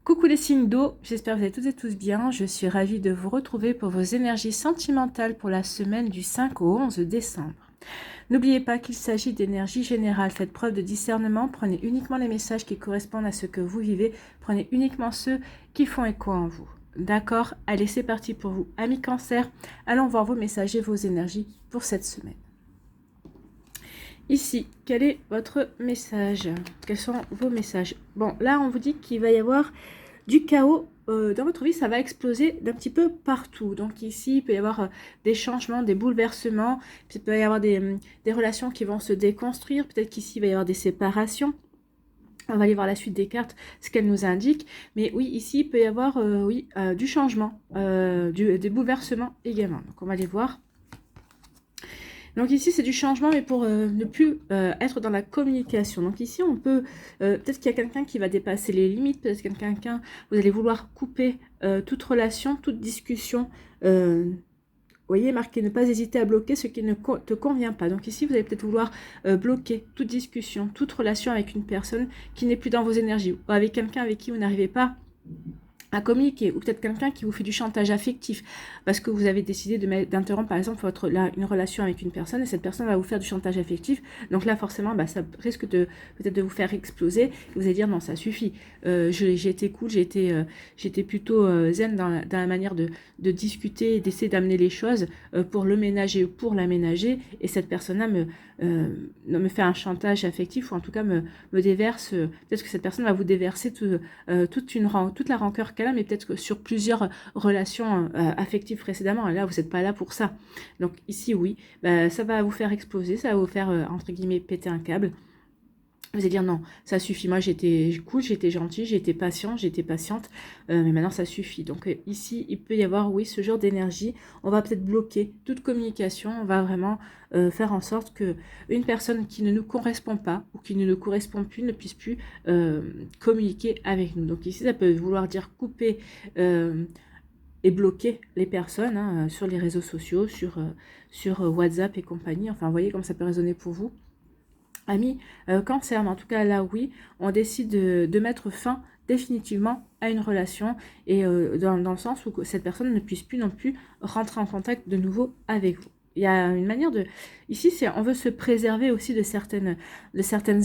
Coucou les signes d'eau, j'espère que vous allez toutes et tous bien. Je suis ravie de vous retrouver pour vos énergies sentimentales pour la semaine du 5 au 11 décembre. N'oubliez pas qu'il s'agit d'énergie générale. Faites preuve de discernement. Prenez uniquement les messages qui correspondent à ce que vous vivez. Prenez uniquement ceux qui font écho en vous. D'accord? Allez, c'est parti pour vous, amis Cancer. Allons voir vos messages et vos énergies pour cette semaine. Ici, quel est votre message? Quels sont vos messages? Bon, là, on vous dit qu'il va y avoir du chaos dans votre vie, ça va exploser d'un petit peu partout. Donc ici, il peut y avoir des changements, des bouleversements, il peut y avoir des relations qui vont se déconstruire, peut-être qu'ici, il va y avoir des séparations. On va aller voir la suite des cartes, ce qu'elles nous indiquent. Mais oui, ici, il peut y avoir du changement, des bouleversements également. Donc on va aller voir. Donc ici, c'est du changement, mais pour ne plus être dans la communication. Donc ici, on peut... peut-être qu'il y a quelqu'un qui va dépasser les limites, peut-être qu'il y a quelqu'un... Vous allez vouloir couper toute relation, toute discussion. Vous voyez, marqué ne pas hésiter à bloquer ce qui ne te convient pas. Donc ici, vous allez peut-être vouloir bloquer toute discussion, toute relation avec une personne qui n'est plus dans vos énergies, ou avec quelqu'un avec qui vous n'arrivez pas à communiquer, ou peut-être quelqu'un qui vous fait du chantage affectif parce que vous avez décidé d'interrompre par exemple une relation avec une personne et cette personne va vous faire du chantage affectif. Donc là forcément ça risque de peut-être de vous faire exploser. Vous allez dire non, ça suffit, j'ai été cool, j'étais plutôt zen dans la manière de discuter et d'essayer d'amener les choses pour le ménager ou pour l'aménager, et cette personne-là me fait un chantage affectif, ou en tout cas me déverse, peut-être que cette personne va vous déverser toute la rancœur qu'elle a, mais peut-être que sur plusieurs relations affectives précédemment, et là vous n'êtes pas là pour ça. Donc ici oui, ça va vous faire exploser, ça va vous faire entre guillemets péter un câble. Vous allez dire non, ça suffit, moi j'étais cool, j'étais gentille, j'étais patient, j'étais patiente, mais maintenant ça suffit. Donc ici, il peut y avoir, oui, ce genre d'énergie. On va peut-être bloquer toute communication, on va vraiment faire en sorte que une personne qui ne nous correspond pas ou qui ne nous correspond plus ne puisse plus communiquer avec nous. Donc ici, ça peut vouloir dire couper et bloquer les personnes sur les réseaux sociaux, sur WhatsApp et compagnie. Enfin, vous voyez comme ça peut résonner pour vous. Amis Cancer, mais en tout cas là oui, on décide de mettre fin définitivement à une relation, et dans le sens où cette personne ne puisse plus non plus rentrer en contact de nouveau avec vous. Il y a une manière de... Ici, on veut se préserver aussi de certaines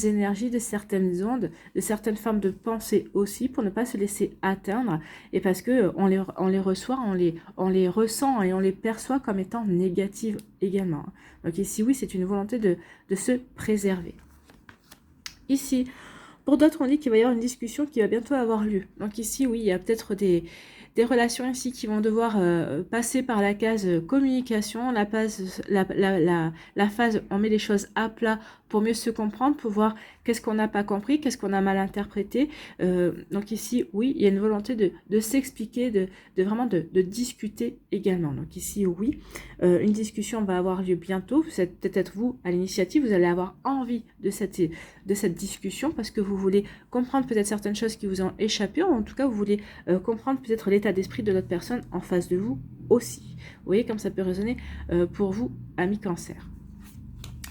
énergies, de certaines ondes, de certaines formes de pensée aussi, pour ne pas se laisser atteindre, et parce que on les reçoit, on les ressent et on les perçoit comme étant négatives également. Donc ici, oui, c'est une volonté de se préserver. Ici, pour d'autres, on dit qu'il va y avoir une discussion qui va bientôt avoir lieu. Donc ici, oui, il y a peut-être des relations ici qui vont devoir passer par la case communication, la phase on met les choses à plat pour mieux se comprendre, pour voir qu'est-ce qu'on n'a pas compris, qu'est-ce qu'on a mal interprété. Donc ici, oui, il y a une volonté de s'expliquer, de vraiment de discuter également. Donc ici, oui, une discussion va avoir lieu bientôt. C'est peut-être vous à l'initiative, vous allez avoir envie de cette discussion parce que vous voulez comprendre peut-être certaines choses qui vous ont échappé, ou en tout cas vous voulez comprendre peut-être l'état d'esprit de l'autre personne en face de vous aussi. Vous voyez comme ça peut résonner pour vous, amis Cancer.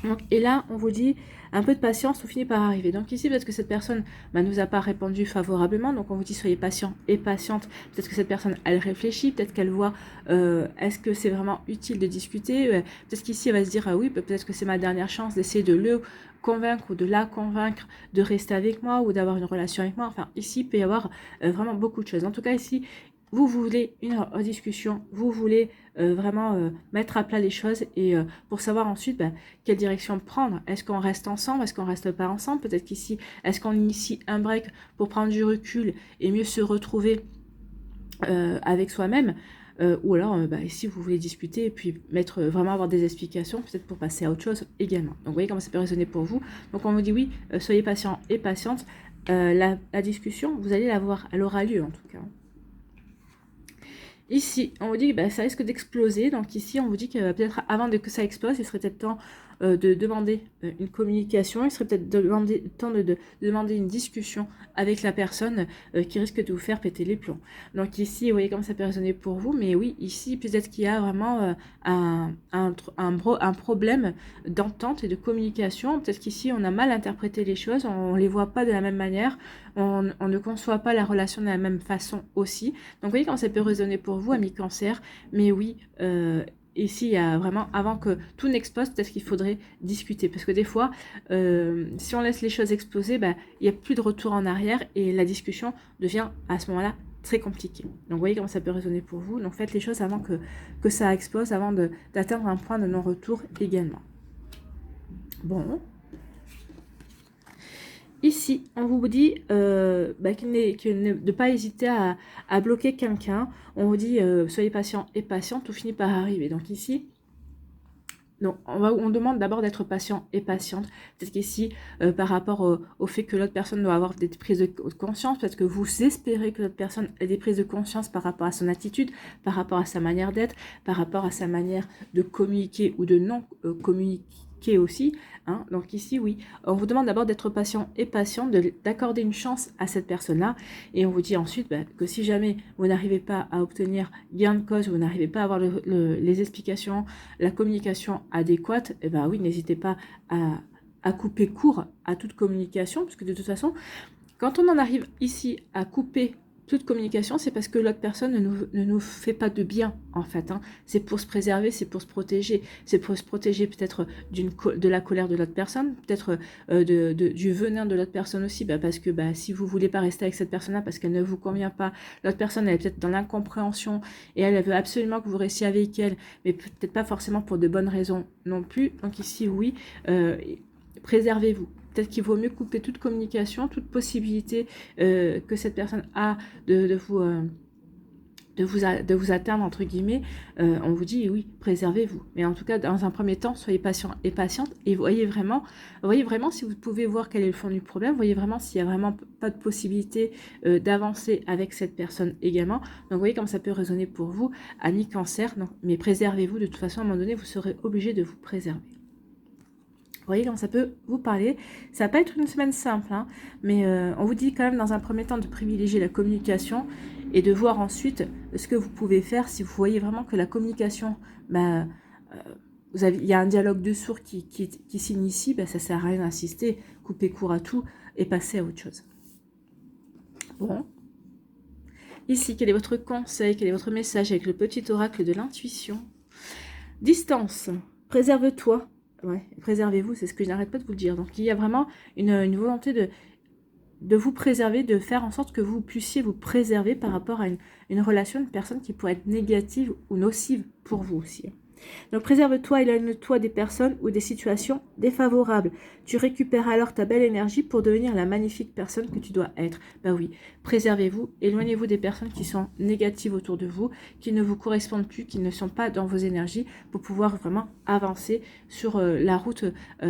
Donc, et là, on vous dit un peu de patience, tout finit par arriver. Donc ici, peut-être que cette personne nous a pas répondu favorablement, donc on vous dit soyez patient et patiente. Peut-être que cette personne, elle réfléchit, peut-être qu'elle voit, est-ce que c'est vraiment utile de discuter, peut-être qu'ici, elle va se dire, oui, peut-être que c'est ma dernière chance d'essayer de le convaincre ou de la convaincre de rester avec moi ou d'avoir une relation avec moi. Enfin, ici, il peut y avoir vraiment beaucoup de choses. En tout cas, ici, vous voulez une discussion, vous voulez vraiment mettre à plat les choses, et pour savoir ensuite quelle direction prendre. Est-ce qu'on reste ensemble, est-ce qu'on reste pas ensemble? Peut-être qu'ici, est-ce qu'on initie un break pour prendre du recul et mieux se retrouver avec soi-même, ou alors ici vous voulez discuter et puis vraiment avoir des explications, peut-être pour passer à autre chose également. Donc vous voyez comment ça peut résonner pour vous. Donc on vous dit oui, soyez patient et patiente. La discussion, vous allez la voir, elle aura lieu en tout cas. Ici, on vous dit que ça risque d'exploser. Donc ici, on vous dit que peut-être avant que ça explose, il serait peut-être temps de demander une communication, il serait peut-être temps de demander une discussion avec la personne qui risque de vous faire péter les plombs. Donc ici, vous voyez comme ça peut résonner pour vous, mais oui, ici, peut-être qu'il y a vraiment un problème d'entente et de communication. Peut-être qu'ici, on a mal interprété les choses, on ne les voit pas de la même manière, on ne conçoit pas la relation de la même façon aussi. Donc, vous voyez comment ça peut résonner pour vous, amis Cancer. Mais oui, ici, il y a vraiment, avant que tout n'explose, peut-être qu'il faudrait discuter. Parce que des fois, si on laisse les choses exploser, il n'y a plus de retour en arrière et la discussion devient à ce moment-là très compliqué. Donc, vous voyez comment ça peut résonner pour vous. Donc, faites les choses avant que ça explose, avant d'atteindre un point de non-retour également. Bon. Ici, on vous dit de ne pas hésiter à bloquer quelqu'un. On vous dit soyez patient et patient, tout finit par arriver. Donc ici, donc, on demande d'abord d'être patient et patiente. Peut-être qu'ici, par rapport au fait que l'autre personne doit avoir des prises de conscience, peut-être que vous espérez que l'autre personne ait des prises de conscience par rapport à son attitude, par rapport à sa manière d'être, par rapport à sa manière de communiquer ou de non communiquer aussi. Hein. Donc ici, oui, on vous demande d'abord d'être patient et patiente, d'accorder une chance à cette personne-là. Et on vous dit ensuite que si jamais vous n'arrivez pas à obtenir gain de cause, vous n'arrivez pas à avoir les explications, la communication adéquate, et oui, n'hésitez pas à couper court à toute communication, parce que de toute façon, quand on en arrive ici à couper toute communication, c'est parce que l'autre personne ne nous fait pas de bien, en fait. Hein. C'est pour se préserver, c'est pour se protéger. C'est pour se protéger peut-être de la colère de l'autre personne, peut-être du venin de l'autre personne aussi, parce que si vous voulez pas rester avec cette personne-là parce qu'elle ne vous convient pas, l'autre personne, elle est peut-être dans l'incompréhension et elle veut absolument que vous restiez avec elle, mais peut-être pas forcément pour de bonnes raisons non plus. Donc ici, oui, préservez-vous. Peut-être qu'il vaut mieux couper toute communication, toute possibilité que cette personne a de vous atteindre, entre guillemets. On vous dit, oui, préservez-vous. Mais en tout cas, dans un premier temps, soyez patient et patiente. Et voyez vraiment si vous pouvez voir quel est le fond du problème. Voyez vraiment s'il n'y a vraiment pas de possibilité d'avancer avec cette personne également. Donc, voyez comme ça peut résonner pour vous, amis Cancer. Donc, mais préservez-vous. De toute façon, à un moment donné, vous serez obligé de vous préserver. Vous voyez comment ça peut vous parler. Ça va pas être une semaine simple, hein, mais on vous dit quand même dans un premier temps de privilégier la communication et de voir ensuite ce que vous pouvez faire si vous voyez vraiment que la communication, il y a un dialogue de sourds qui s'initie, ça sert à rien d'insister, couper court à tout et passer à autre chose. Bon. Ici, quel est votre conseil, quel est votre message avec le petit oracle de l'intuition? Distance, préserve-toi. Ouais, préservez-vous, c'est ce que je n'arrête pas de vous le dire. Donc, il y a vraiment une volonté de vous préserver, de faire en sorte que vous puissiez vous préserver par rapport à une relation, une personne qui pourrait être négative ou nocive pour vous aussi. Donc, préserve-toi, éloigne-toi des personnes ou des situations défavorables. Tu récupères alors ta belle énergie pour devenir la magnifique personne que tu dois être. Oui, préservez-vous, éloignez-vous des personnes qui sont négatives autour de vous, qui ne vous correspondent plus, qui ne sont pas dans vos énergies, pour pouvoir vraiment avancer sur la route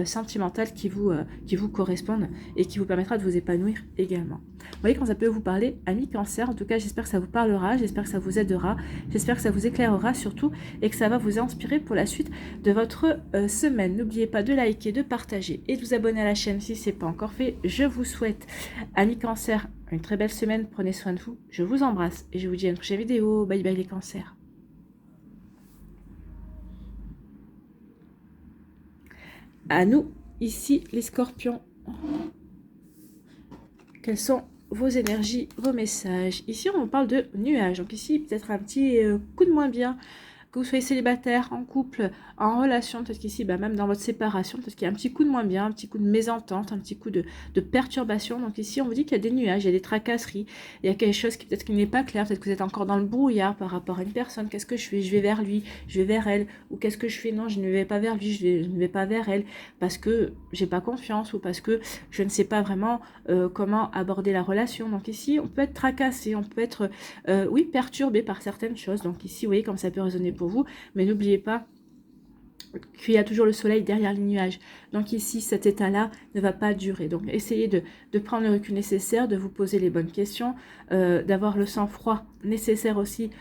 sentimentale qui vous corresponde et qui vous permettra de vous épanouir également. Vous voyez quand ça peut vous parler, amis Cancer. En tout cas, j'espère que ça vous parlera, j'espère que ça vous aidera, j'espère que ça vous éclairera surtout et que ça va vous inspirer pour la suite de votre semaine. N'oubliez pas de liker, de partager et de vous abonner à la chaîne si ce n'est pas encore fait. Je vous souhaite, amis Cancer, une très belle semaine. Prenez soin de vous. Je vous embrasse et je vous dis à une prochaine vidéo. Bye bye les Cancers. À nous, ici, les Scorpions. Quelles sont vos énergies, vos messages? Ici, on parle de nuages. Donc ici, peut-être un petit coup de moins bien. Que vous soyez célibataire, en couple, en relation, peut-être qu'ici, même dans votre séparation, peut-être qu'il y a un petit coup de moins bien, un petit coup de mésentente, un petit coup de perturbation. Donc ici, on vous dit qu'il y a des nuages, il y a des tracasseries, il y a quelque chose qui peut-être qui n'est pas clair, peut-être que vous êtes encore dans le brouillard par rapport à une personne. Qu'est-ce que je fais? Je vais vers lui, je vais vers elle. Ou qu'est-ce que je fais? Non, je ne vais pas vers lui, je ne vais pas vers elle, parce que j'ai pas confiance ou parce que je ne sais pas vraiment comment aborder la relation. Donc ici, on peut être tracassé, on peut être, perturbé par certaines choses. Donc ici, vous voyez comme ça peut résonner pour vous, mais n'oubliez pas qu'il y a toujours le soleil derrière les nuages. Donc ici, cet état-là ne va pas durer. Donc essayez de prendre le recul nécessaire, de vous poser les bonnes questions, d'avoir le sang-froid nécessaire aussi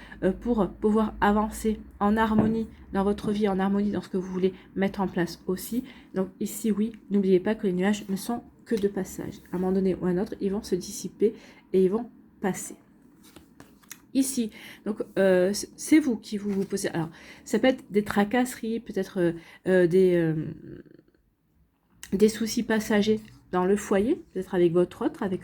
pour pouvoir avancer en harmonie dans votre vie, en harmonie dans ce que vous voulez mettre en place aussi. Donc ici, oui, n'oubliez pas que les nuages ne sont que de passage. À un moment donné ou à un autre, ils vont se dissiper et ils vont passer. Ici, donc c'est vous qui vous posez. Alors, ça peut être des tracasseries, peut-être des soucis passagers dans le foyer, peut-être avec votre autre, avec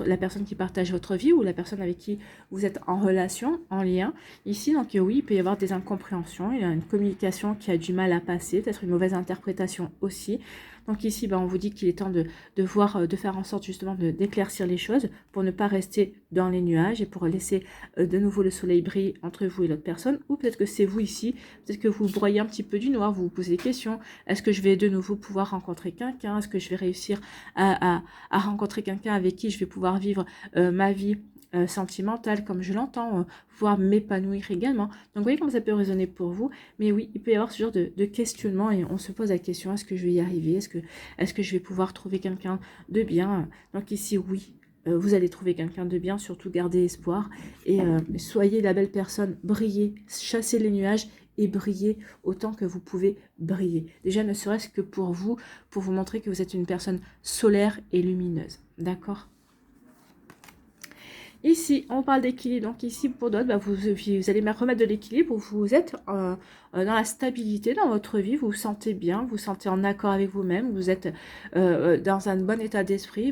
la personne qui partage votre vie ou la personne avec qui vous êtes en relation, en lien. Ici, donc oui, il peut y avoir des incompréhensions, il y a une communication qui a du mal à passer, peut-être une mauvaise interprétation aussi. Donc ici, on vous dit qu'il est temps de voir, de faire en sorte justement d'éclaircir les choses pour ne pas rester dans les nuages et pour laisser de nouveau le soleil briller entre vous et l'autre personne. Ou peut-être que c'est vous ici, peut-être que vous broyez un petit peu du noir, vous vous posez des questions. Est-ce que je vais de nouveau pouvoir rencontrer quelqu'un? Est-ce que je vais réussir à rencontrer quelqu'un avec qui je vais pouvoir vivre ma vie sentimentale comme je l'entends, pouvoir m'épanouir également. Donc vous voyez comment ça peut résonner pour vous. Mais oui, il peut y avoir ce genre de questionnement et on se pose la question, est-ce que je vais y arriver? Est-ce que je vais pouvoir trouver quelqu'un de bien? Donc ici, oui, vous allez trouver quelqu'un de bien, surtout gardez espoir et soyez la belle personne, brillez, chassez les nuages et brillez autant que vous pouvez briller. Déjà, ne serait-ce que pour vous montrer que vous êtes une personne solaire et lumineuse. D'accord ? Ici, on parle d'équilibre. Donc ici, pour d'autres, vous allez remettre de l'équilibre. Vous êtes dans la stabilité dans votre vie. Vous vous sentez bien, vous vous sentez en accord avec vous-même. Vous êtes dans un bon état d'esprit.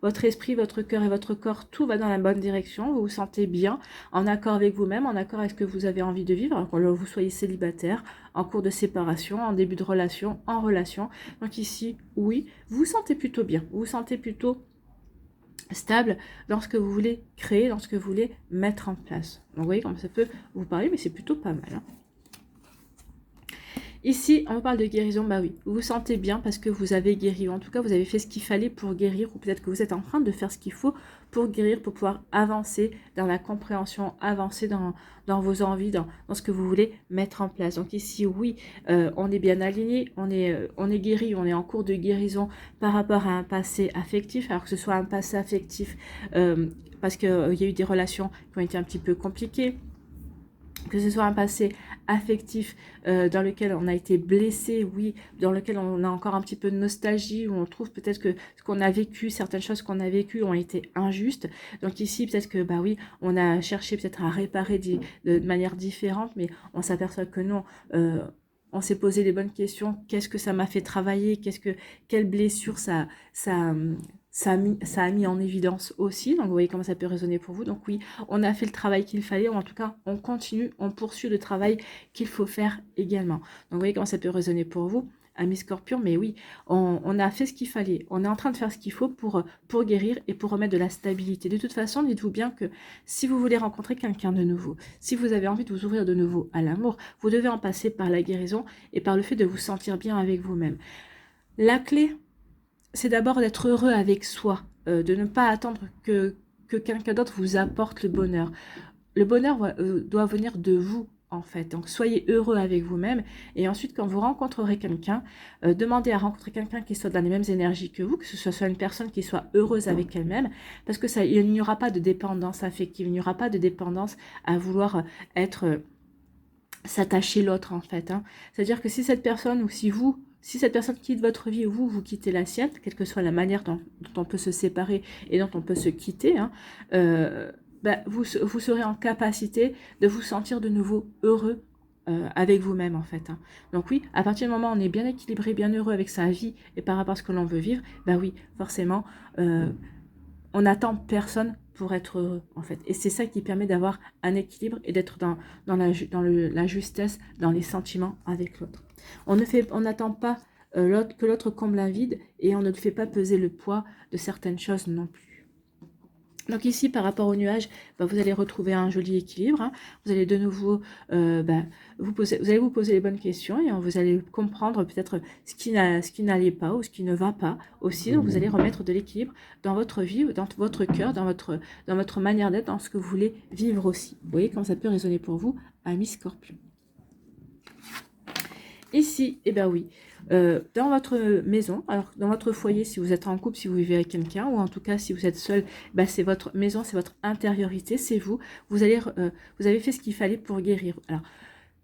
Votre esprit, votre cœur et votre corps, tout va dans la bonne direction. Vous vous sentez bien, en accord avec vous-même, en accord avec ce que vous avez envie de vivre. Alors, vous soyez célibataire, en cours de séparation, en début de relation, en relation. Donc ici, oui, vous vous sentez plutôt bien. Vous vous sentez plutôt stable dans ce que vous voulez créer, dans ce que vous voulez mettre en place. Donc vous voyez comment ça peut vous parler, mais c'est plutôt pas mal. Ici, on parle de guérison, oui, vous vous sentez bien parce que vous avez guéri, ou en tout cas vous avez fait ce qu'il fallait pour guérir, ou peut-être que vous êtes en train de faire ce qu'il faut pour guérir, pour pouvoir avancer dans la compréhension, avancer dans vos envies, dans ce que vous voulez mettre en place. Donc ici, oui, on est bien aligné, on est guéri, on est en cours de guérison par rapport à un passé affectif, alors que ce soit un passé affectif parce qu'il y a eu des relations qui ont été un petit peu compliquées, que ce soit un passé affectif dans lequel on a été blessé, oui, dans lequel on a encore un petit peu de nostalgie, où on trouve peut-être que ce qu'on a vécu, certaines choses qu'on a vécues ont été injustes. Donc ici, peut-être que, oui, on a cherché peut-être à réparer de manière différente, mais on s'aperçoit que non, on s'est posé les bonnes questions. Qu'est-ce que ça m'a fait travailler? Quelle blessure ça a mis en évidence aussi, donc vous voyez comment ça peut résonner pour vous. Donc oui, on a fait le travail qu'il fallait, ou en tout cas, on continue, on poursuit le travail qu'il faut faire également. Donc vous voyez comment ça peut résonner pour vous, amis Scorpion, mais oui, on a fait ce qu'il fallait, on est en train de faire ce qu'il faut pour guérir et pour remettre de la stabilité. De toute façon, dites-vous bien que si vous voulez rencontrer quelqu'un de nouveau, si vous avez envie de vous ouvrir de nouveau à l'amour, vous devez en passer par la guérison et par le fait de vous sentir bien avec vous-même. La clé, c'est d'abord d'être heureux avec soi, de ne pas attendre que quelqu'un d'autre vous apporte le bonheur. Le bonheur doit venir de vous, en fait. Donc, soyez heureux avec vous-même. Et ensuite, quand vous rencontrerez quelqu'un, demandez à rencontrer quelqu'un qui soit dans les mêmes énergies que vous, que ce soit une personne qui soit heureuse avec elle-même, parce que il n'y aura pas de dépendance affective, il n'y aura pas de dépendance à vouloir s'attacher l'autre, en fait. C'est-à-dire que si cette personne, ou si cette personne quitte votre vie, ou vous quittez la sienne, quelle que soit la manière dont on peut se séparer et dont on peut se quitter, vous serez en capacité de vous sentir de nouveau heureux avec vous-même, en fait. Donc oui, à partir du moment où on est bien équilibré, bien heureux avec sa vie et par rapport à ce que l'on veut vivre, oui, forcément, on n'attend personne pour être heureux, en fait. Et c'est ça qui permet d'avoir un équilibre et d'être dans la justesse, dans les sentiments avec l'autre. On n'attend pas que l'autre comble un vide et on ne fait pas peser le poids de certaines choses non plus. Donc ici, par rapport aux nuages, vous allez retrouver un joli équilibre. Vous allez de nouveau vous allez vous poser les bonnes questions et vous allez comprendre peut-être ce qui n'allait pas ou ce qui ne va pas aussi. Donc vous allez remettre de l'équilibre dans votre vie, dans votre cœur, dans votre manière d'être, dans ce que vous voulez vivre aussi. Vous voyez comment ça peut résonner pour vous, amis Scorpion. Ici, eh bien oui, dans votre maison, alors dans votre foyer, si vous êtes en couple, si vous vivez avec quelqu'un, ou en tout cas si vous êtes seul, bah, c'est votre maison, c'est votre intériorité, c'est vous. Vous avez fait ce qu'il fallait pour guérir. Alors,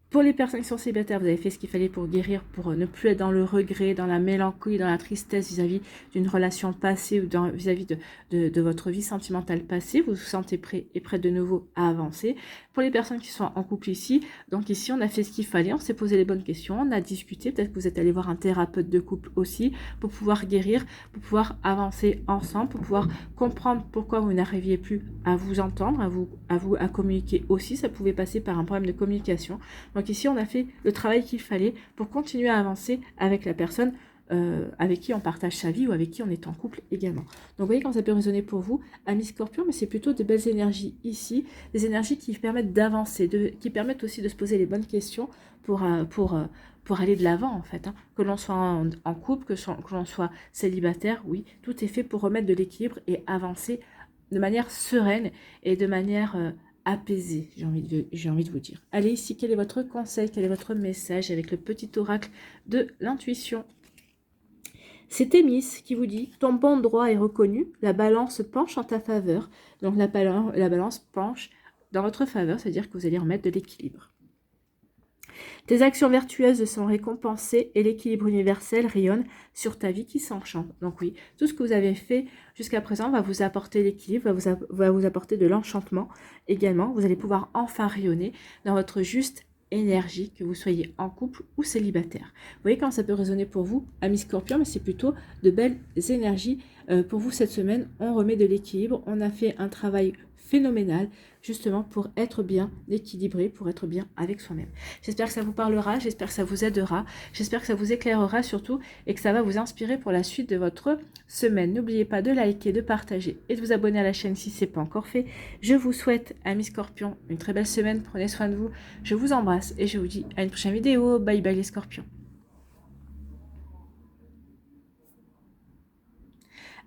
pour les personnes qui sont célibataires, vous avez fait ce qu'il fallait pour guérir, pour ne plus être dans le regret, dans la mélancolie, dans la tristesse vis-à-vis d'une relation passée ou vis-à-vis de votre vie sentimentale passée. Vous vous sentez prêt et prêt de nouveau à avancer. Pour les personnes qui sont en couple ici, donc ici on a fait ce qu'il fallait, on s'est posé les bonnes questions, on a discuté, peut-être que vous êtes allé voir un thérapeute de couple aussi pour pouvoir guérir, pour pouvoir avancer ensemble, pour pouvoir comprendre pourquoi vous n'arriviez plus à vous entendre, à communiquer aussi. Ça pouvait passer par un problème de communication. Donc ici, on a fait le travail qu'il fallait pour continuer à avancer avec la personne avec qui on partage sa vie ou avec qui on est en couple également. Donc vous voyez comment ça peut résonner pour vous, amis Scorpion, mais c'est plutôt de belles énergies ici, des énergies qui permettent d'avancer, qui permettent aussi de se poser les bonnes questions pour aller de l'avant en fait. Hein. Que l'on soit en couple, que l'on soit célibataire, oui, tout est fait pour remettre de l'équilibre et avancer de manière sereine et de manière apaisé, j'ai envie de vous dire. Allez, ici, quel est votre conseil, quel est votre message avec le petit oracle de l'intuition? C'est Thémis qui vous dit « Ton bon droit est reconnu, la balance penche en ta faveur. » Donc la balance penche dans votre faveur, c'est-à-dire que vous allez remettre de l'équilibre. Tes actions vertueuses sont récompensées et l'équilibre universel rayonne sur ta vie qui s'enchante. Donc oui, tout ce que vous avez fait jusqu'à présent va vous apporter l'équilibre, va vous apporter de l'enchantement également. Vous allez pouvoir enfin rayonner dans votre juste énergie, que vous soyez en couple ou célibataire. Vous voyez quand ça peut résonner pour vous, amis Scorpion, mais c'est plutôt de belles énergies. Pour vous cette semaine, on remet de l'équilibre, on a fait un travail phénoménal justement pour être bien équilibré, pour être bien avec soi-même. J'espère que ça vous parlera, j'espère que ça vous aidera, j'espère que ça vous éclairera surtout et que ça va vous inspirer pour la suite de votre semaine. N'oubliez pas de liker, de partager et de vous abonner à la chaîne si ce n'est pas encore fait. Je vous souhaite, amis Scorpions, une très belle semaine, prenez soin de vous, je vous embrasse et je vous dis à une prochaine vidéo. Bye bye les Scorpions.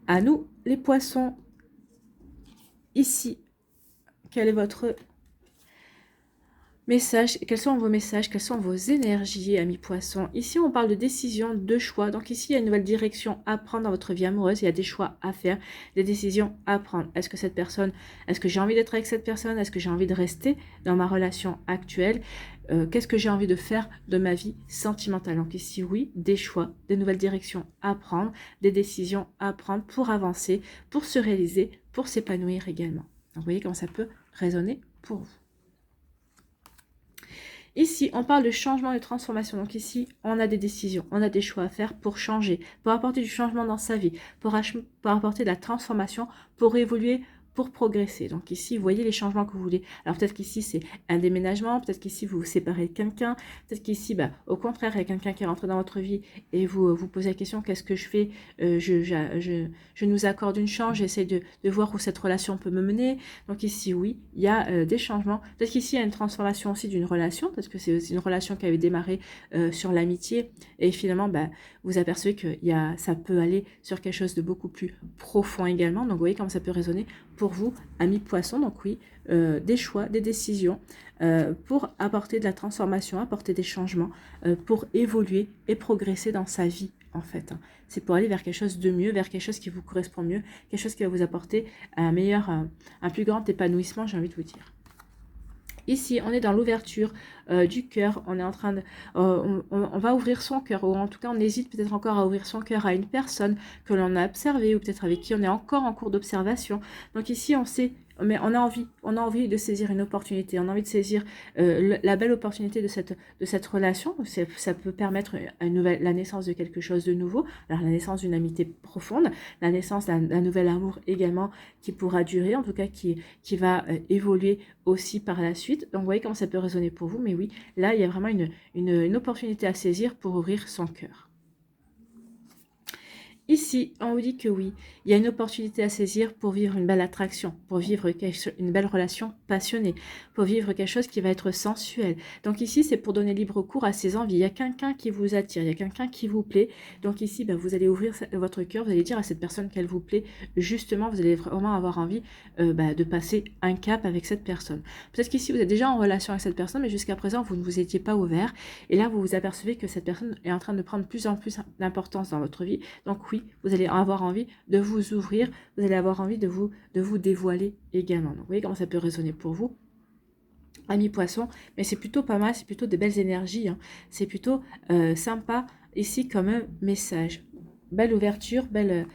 À nous les Poissons, ici. Quel est votre message? Quels sont vos messages? Quelles sont vos énergies, amis poissons? Ici, on parle de décision, de choix. Donc ici, il y a une nouvelle direction à prendre dans votre vie amoureuse. Il y a des choix à faire, des décisions à prendre. Est-ce que j'ai envie d'être avec cette personne? Est-ce que j'ai envie de rester dans ma relation actuelle? Qu'est-ce que j'ai envie de faire de ma vie sentimentale? Donc ici, oui, des choix, des nouvelles directions à prendre, des décisions à prendre pour avancer, pour se réaliser, pour s'épanouir également. Donc, vous voyez comment ça peut résonner pour vous. Ici, on parle de changement, de transformation. Donc ici, on a des décisions, on a des choix à faire pour changer, pour apporter du changement dans sa vie, pour apporter de la transformation, pour évoluer, pour progresser. Donc ici, vous voyez les changements que vous voulez. Alors peut-être qu'ici, c'est un déménagement, peut-être qu'ici, vous vous séparez de quelqu'un, peut-être qu'ici, bah, au contraire, il y a quelqu'un qui est rentré dans votre vie et vous vous posez la question, qu'est-ce que je fais? Je nous accorde une chance, j'essaie de voir où cette relation peut me mener. Donc ici, oui, il y a des changements. Peut-être qu'ici, il y a une transformation aussi d'une relation, parce que c'est aussi une relation qui avait démarré sur l'amitié et finalement, bah, vous apercevez que ça peut aller sur quelque chose de beaucoup plus profond également. Donc vous voyez comment ça peut résonner pour vous, amis poissons. Donc oui, des choix, des décisions pour apporter de la transformation, apporter des changements, pour évoluer et progresser dans sa vie en fait. Hein. C'est pour aller vers quelque chose de mieux, vers quelque chose qui vous correspond mieux, quelque chose qui va vous apporter un plus grand épanouissement, j'ai envie de vous dire. Ici, on est dans l'ouverture du cœur. On est en train de, on va ouvrir son cœur, ou en tout cas, on hésite peut-être encore à ouvrir son cœur à une personne que l'on a observée, ou peut-être avec qui on est encore en cours d'observation. Donc ici, on sait, mais on a envie de saisir une opportunité. On a envie de saisir la belle opportunité de cette relation. Ça peut permettre la naissance de quelque chose de nouveau. Alors la naissance d'une amitié profonde, la naissance d'un nouvel amour également qui pourra durer, en tout cas qui va évoluer aussi par la suite. Donc vous voyez comment ça peut résonner pour vous, mais oui, là il y a vraiment une opportunité à saisir pour ouvrir son cœur. Ici, on vous dit que oui, il y a une opportunité à saisir pour vivre une belle attraction, pour vivre une belle relation passionnée, pour vivre quelque chose qui va être sensuel. Donc ici, c'est pour donner libre cours à ses envies. Il y a quelqu'un qui vous attire, il y a quelqu'un qui vous plaît. Donc ici, vous allez ouvrir votre cœur, vous allez dire à cette personne qu'elle vous plaît. Justement, vous allez vraiment avoir envie de passer un cap avec cette personne. Peut-être qu'ici, vous êtes déjà en relation avec cette personne, mais jusqu'à présent, vous ne vous étiez pas ouvert. Et là, vous vous apercevez que cette personne est en train de prendre plus en plus d'importance dans votre vie. Donc oui, vous allez avoir envie de vous ouvrir, vous allez avoir envie de vous dévoiler également. Donc, vous voyez comment ça peut résonner pour vous, amis poissons, mais c'est plutôt pas mal, c'est plutôt des belles énergies, hein. C'est plutôt sympa ici comme un message. Belle ouverture, belle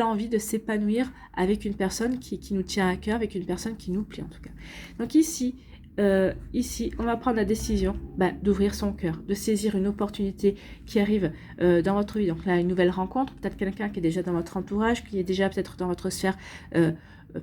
envie de s'épanouir avec une personne qui nous tient à cœur, avec une personne qui nous plaît en tout cas. Donc ici, on va prendre la décision d'ouvrir son cœur, de saisir une opportunité qui arrive dans votre vie. Donc là, une nouvelle rencontre, peut-être quelqu'un qui est déjà dans votre entourage, qui est déjà peut-être dans votre sphère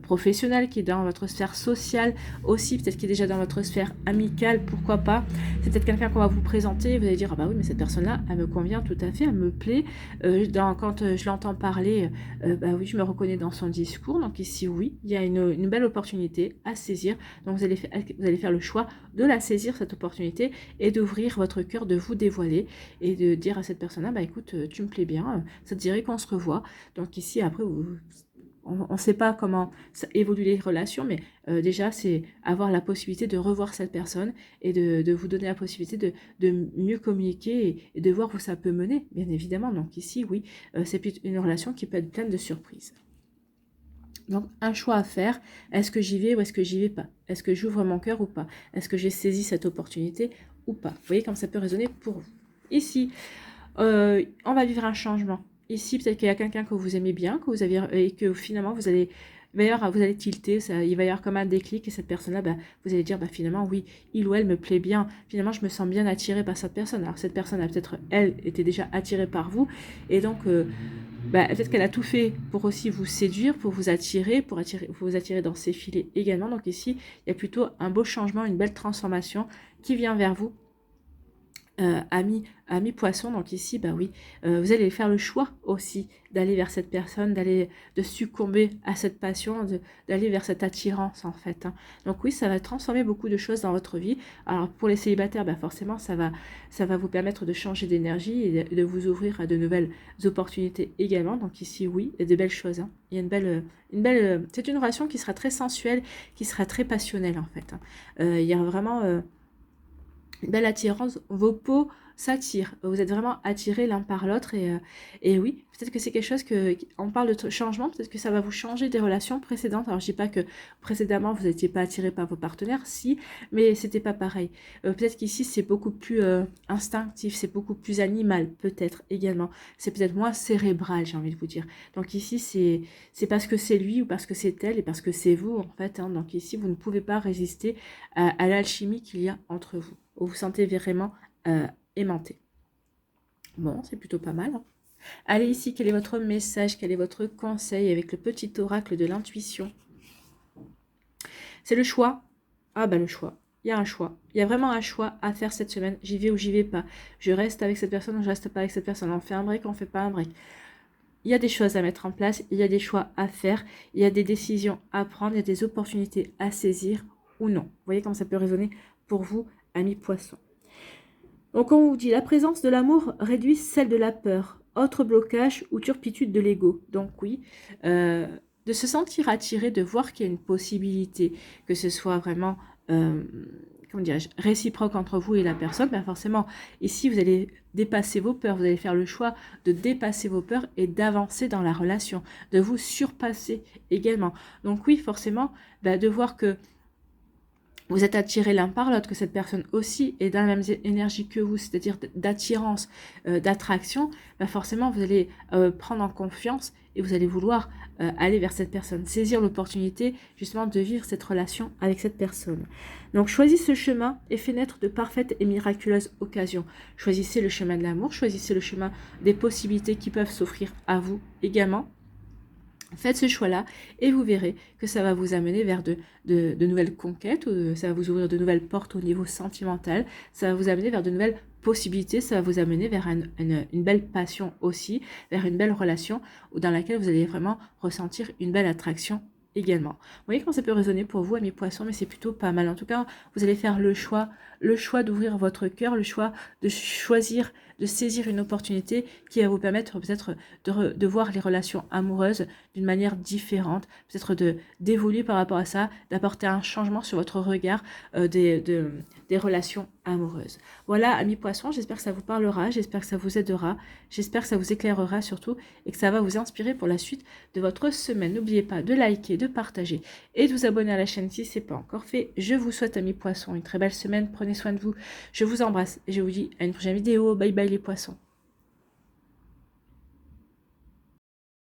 professionnelle, qui est dans votre sphère sociale aussi, peut-être qui est déjà dans votre sphère amicale, pourquoi pas. C'est peut-être quelqu'un qu'on va vous présenter, vous allez dire, ah bah oui, mais cette personne-là, elle me convient tout à fait, elle me plaît. Quand je l'entends parler, oui, je me reconnais dans son discours. Donc ici, oui, il y a une belle opportunité à saisir. Donc vous allez faire le choix de la saisir, cette opportunité, et d'ouvrir votre cœur, de vous dévoiler, et de dire à cette personne-là, écoute, tu me plais bien, ça te dirait qu'on se revoit. Donc ici, après, on ne sait pas comment ça évolue les relations, mais déjà, c'est avoir la possibilité de revoir cette personne et de vous donner la possibilité de mieux communiquer et de voir où ça peut mener, bien évidemment. Donc ici, oui, c'est une relation qui peut être pleine de surprises. Donc, un choix à faire. Est-ce que j'y vais ou est-ce que j'y vais pas? Est-ce que j'ouvre mon cœur ou pas? Est-ce que j'ai saisi cette opportunité ou pas? Vous voyez comme ça peut résonner pour vous. Ici, on va vivre un changement. Ici, peut-être qu'il y a quelqu'un que vous aimez bien, que vous avez, et que finalement, vous allez tilter, il va y avoir comme un déclic, et cette personne-là, vous allez dire, finalement, oui, il ou elle me plaît bien. Finalement, je me sens bien attirée par cette personne. Alors, cette personne a peut-être, elle, était déjà attirée par vous, et donc, peut-être qu'elle a tout fait pour aussi vous séduire, pour vous attirer, vous attirer dans ses filets également. Donc ici, il y a plutôt un beau changement, une belle transformation qui vient vers vous. Amis poisson, donc ici, oui, vous allez faire le choix aussi d'aller vers cette personne, de succomber à cette passion, d'aller vers cette attirance en fait, hein. Donc oui, ça va transformer beaucoup de choses dans votre vie. Alors pour les célibataires, forcément, ça va vous permettre de changer d'énergie et de vous ouvrir à de nouvelles opportunités également. Donc ici, oui, il y a de belles choses, hein. Il y a c'est une relation qui sera très sensuelle, qui sera très passionnelle en fait, hein. Il y a vraiment une belle attirance, vos peaux s'attirent, vous êtes vraiment attirés l'un par l'autre, et oui, peut-être que c'est quelque chose on parle de changement, peut-être que ça va vous changer des relations précédentes. Alors je dis pas que précédemment vous n'étiez pas attiré par vos partenaires, si, mais c'était pas pareil. Peut-être qu'ici c'est beaucoup plus instinctif, c'est beaucoup plus animal, peut-être également, c'est peut-être moins cérébral, j'ai envie de vous dire. Donc ici c'est parce que c'est lui ou parce que c'est elle et parce que c'est vous en fait, hein. Donc ici vous ne pouvez pas résister à l'alchimie qu'il y a entre vous. Vous vous sentez vraiment aimanté. Bon, c'est plutôt pas mal, hein. Allez ici, quel est votre message, quel est votre conseil avec le petit oracle de l'intuition? C'est le choix. Ah le choix. Il y a un choix. Il y a vraiment un choix à faire cette semaine. J'y vais ou j'y vais pas. Je reste avec cette personne ou je reste pas avec cette personne. On fait un break, on fait pas un break. Il y a des choses à mettre en place, il y a des choix à faire, il y a des décisions à prendre, il y a des opportunités à saisir ou non. Vous voyez comment ça peut résonner pour vous, amis poissons. Donc on vous dit, la présence de l'amour réduit celle de la peur, autre blocage ou turpitude de l'ego. Donc oui, de se sentir attiré, de voir qu'il y a une possibilité, que ce soit vraiment, comment dirais-je, réciproque entre vous et la personne, forcément, ici vous allez dépasser vos peurs, vous allez faire le choix de dépasser vos peurs et d'avancer dans la relation, de vous surpasser également. Donc oui, forcément, de voir que vous êtes attirés l'un par l'autre, que cette personne aussi est dans la même énergie que vous, c'est-à-dire d'attirance, d'attraction, forcément vous allez prendre en confiance et vous allez vouloir aller vers cette personne, saisir l'opportunité justement de vivre cette relation avec cette personne. Donc choisissez ce chemin et fait naître de parfaites et miraculeuses occasions. Choisissez le chemin de l'amour, choisissez le chemin des possibilités qui peuvent s'offrir à vous également. Faites ce choix-là et vous verrez que ça va vous amener vers de nouvelles conquêtes, ou ça va vous ouvrir de nouvelles portes au niveau sentimental, ça va vous amener vers de nouvelles possibilités, ça va vous amener vers une belle passion aussi, vers une belle relation dans laquelle vous allez vraiment ressentir une belle attraction également. Vous voyez comment ça peut résonner pour vous, amis poissons, mais c'est plutôt pas mal. En tout cas, vous allez faire le choix d'ouvrir votre cœur, le choix de choisir, de saisir une opportunité qui va vous permettre peut-être de voir les relations amoureuses d'une manière différente, peut-être d'évoluer par rapport à ça, d'apporter un changement sur votre regard des relations amoureuses. Voilà, amis poissons, j'espère que ça vous parlera, j'espère que ça vous aidera, j'espère que ça vous éclairera surtout et que ça va vous inspirer pour la suite de votre semaine. N'oubliez pas de liker, de partager et de vous abonner à la chaîne si ce n'est pas encore fait. Je vous souhaite, amis poissons, une très belle semaine, prenez soin de vous, je vous embrasse et je vous dis à une prochaine vidéo. Bye bye les poissons.